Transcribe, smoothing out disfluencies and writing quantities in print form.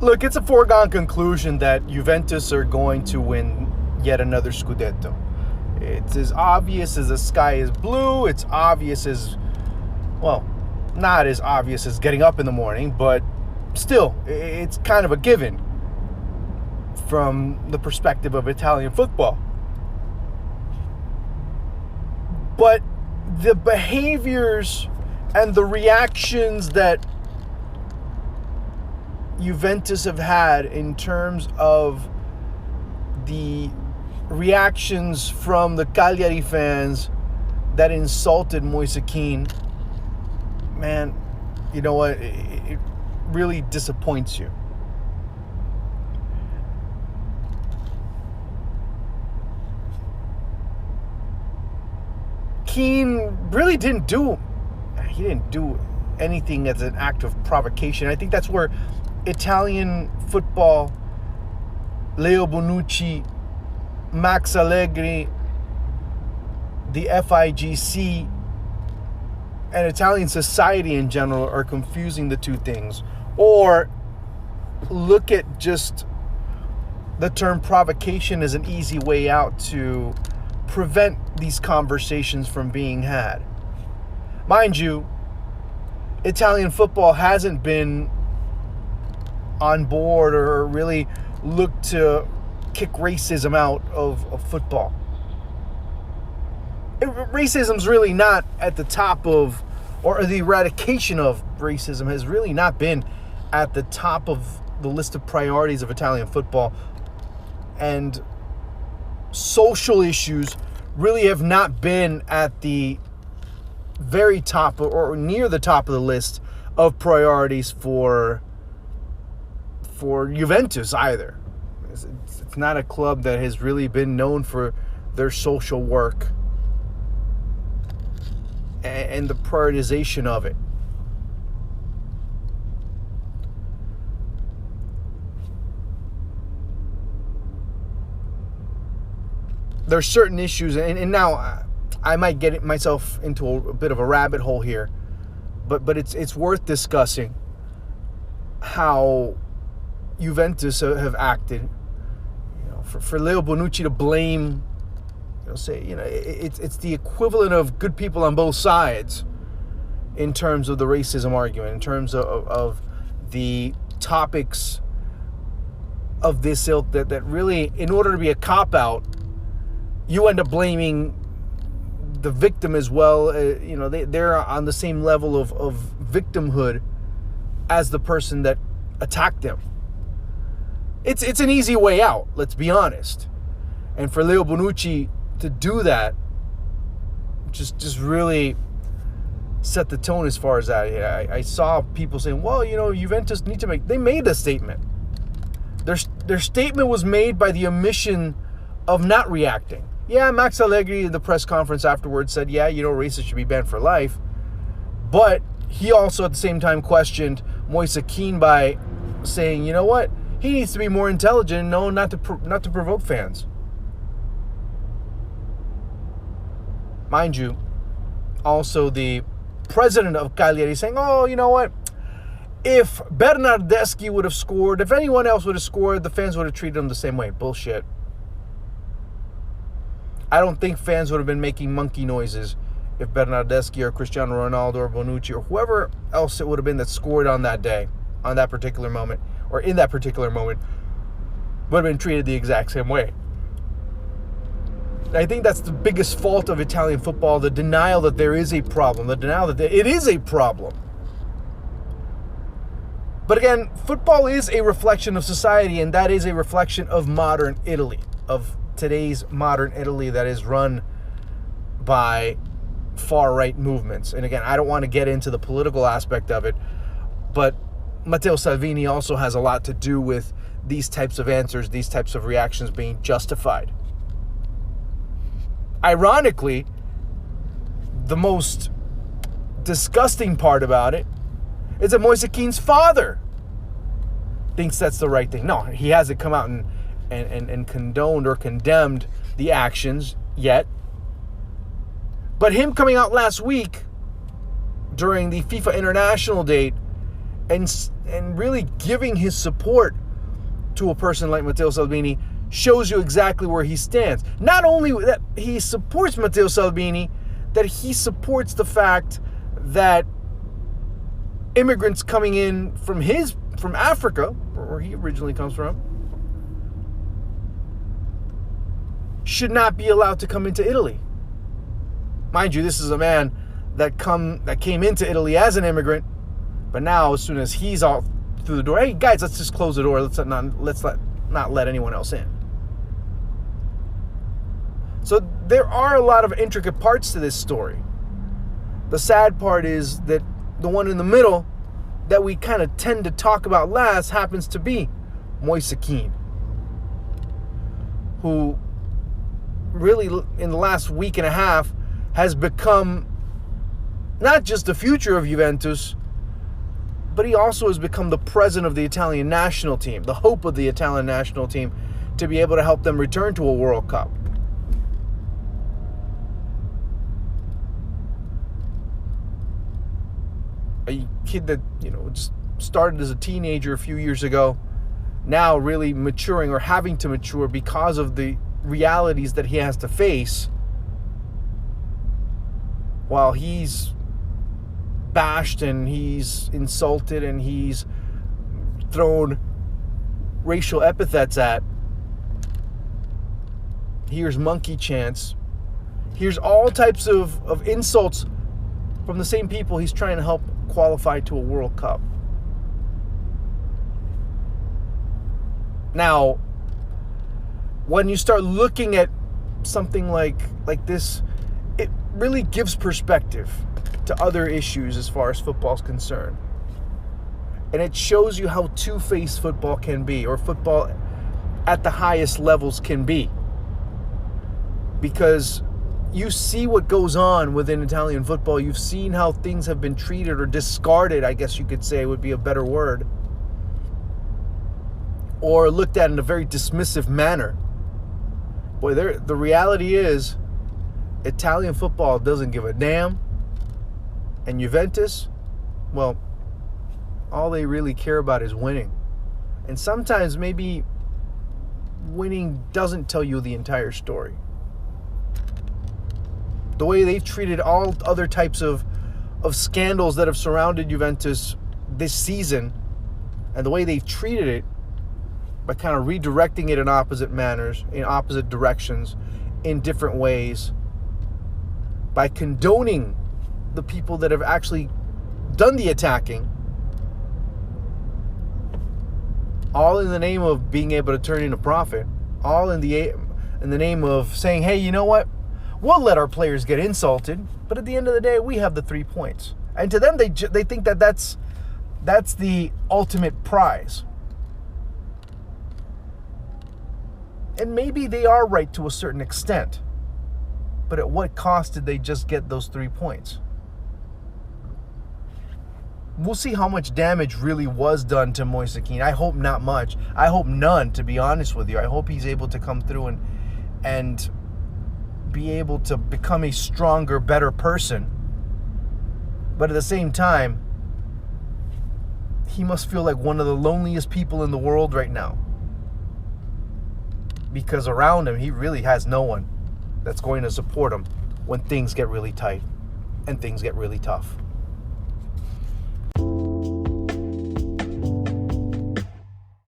Look, it's a foregone conclusion that Juventus are going to win yet another Scudetto. It's as obvious as the sky is blue. It's obvious as, well, not as obvious as getting up in the morning, but still, it's kind of a given from the perspective of Italian football. But the behaviors and the reactions that Juventus have had in terms of the reactions from the Cagliari fans that insulted Moise Kean, man, you know what? It really disappoints you. Kean really didn't do anything as an act of provocation. I think that's where Italian football, Leo Bonucci, Max Allegri, the FIGC, and Italian society in general are confusing the two things. Or look at just the term provocation as an easy way out to prevent these conversations from being had. Mind you, Italian football hasn't been on board or really look to kick racism out of football. Racism's really not at the top of, or the eradication of racism has really not been at the top of the list of priorities of Italian football. And social issues really have not been at the very top or near the top of the list of priorities for Juventus either. It's not a club that has really been known for their social work and the prioritization of it. There's certain issues, and now I might get myself into a bit of a rabbit hole here, but it's worth discussing how Juventus have acted. You know, for Leo Bonucci to blame, it's the equivalent of good people on both sides in terms of the racism argument, in terms of the topics of this ilk that really, in order to be a cop-out, you end up blaming the victim as well. They're on the same level of victimhood as the person that attacked them. It's an easy way out, let's be honest. And for Leo Bonucci to do that just really set the tone as far as that. I saw people saying, well, Juventus need to make... They made a statement. Their statement was made by the omission of not reacting. Yeah, Max Allegri in the press conference afterwards said, yeah, racists should be banned for life. But he also at the same time questioned Moise Kean by saying, you know what? He needs to be more intelligent and know not to provoke fans. Mind you, also the president of Cagliari saying, oh, you know what? If Bernardeschi would have scored, if anyone else would have scored, the fans would have treated him the same way. Bullshit. I don't think fans would have been making monkey noises if Bernardeschi or Cristiano Ronaldo or Bonucci or whoever else it would have been that scored on that day, on that particular moment, or in that particular moment, would have been treated the exact same way. I think that's the biggest fault of Italian football, the denial that there is a problem, the denial that it is a problem. But again, football is a reflection of society, and that is a reflection of modern Italy, of today's modern Italy that is run by far-right movements. And again, I don't want to get into the political aspect of it, but Matteo Salvini also has a lot to do with these types of answers, these types of reactions being justified. Ironically, the most disgusting part about it is that Moise Kean's father thinks that's the right thing. No, he hasn't come out and condoned or condemned the actions yet. But him coming out last week during the FIFA International date and really giving his support to a person like Matteo Salvini shows you exactly where he stands. Not only that he supports Matteo Salvini, that he supports the fact that immigrants coming in from Africa, where he originally comes from, should not be allowed to come into Italy. Mind you, this is a man that came into Italy as an immigrant, but now as soon as he's off through the door, hey guys, let's just close the door. Let's not let anyone else in. So there are a lot of intricate parts to this story. The sad part is that the one in the middle that we kind of tend to talk about last happens to be Moise Kean, who really in the last week and a half has become not just the future of Juventus, but he also has become the president of the Italian national team, the hope of the Italian national team to be able to help them return to a World Cup. A kid that, just started as a teenager a few years ago, now really maturing or having to mature because of the realities that he has to face, while he's bashed and he's insulted and he's thrown racial epithets at. Here's monkey chants. Here's all types of insults from the same people he's trying to help qualify to a World Cup. Now, when you start looking at something like this, it really gives perspective to other issues as far as football is concerned. And it shows you how two-faced football can be, or football at the highest levels can be. Because you see what goes on within Italian football. You've seen how things have been treated or discarded, I guess you could say would be a better word, or looked at in a very dismissive manner. Boy, the reality is Italian football doesn't give a damn. And Juventus, well, all they really care about is winning. And sometimes maybe winning doesn't tell you the entire story. The way they've treated all other types of scandals that have surrounded Juventus this season, and the way they've treated it by kind of redirecting it in opposite manners, in opposite directions, in different ways, by condoning the people that have actually done the attacking, all in the name of being able to turn in a profit, all in the name of saying, hey, you know what? We'll let our players get insulted, but at the end of the day, we have the 3 points. And to them, they think that's the ultimate prize. And maybe they are right to a certain extent, but at what cost did they just get those 3 points? We'll see how much damage really was done to Moise Kean. I hope not much. I hope none, to be honest with you. I hope he's able to come through and be able to become a stronger, better person. But at the same time, he must feel like one of the loneliest people in the world right now. Because around him, he really has no one that's going to support him when things get really tight and things get really tough.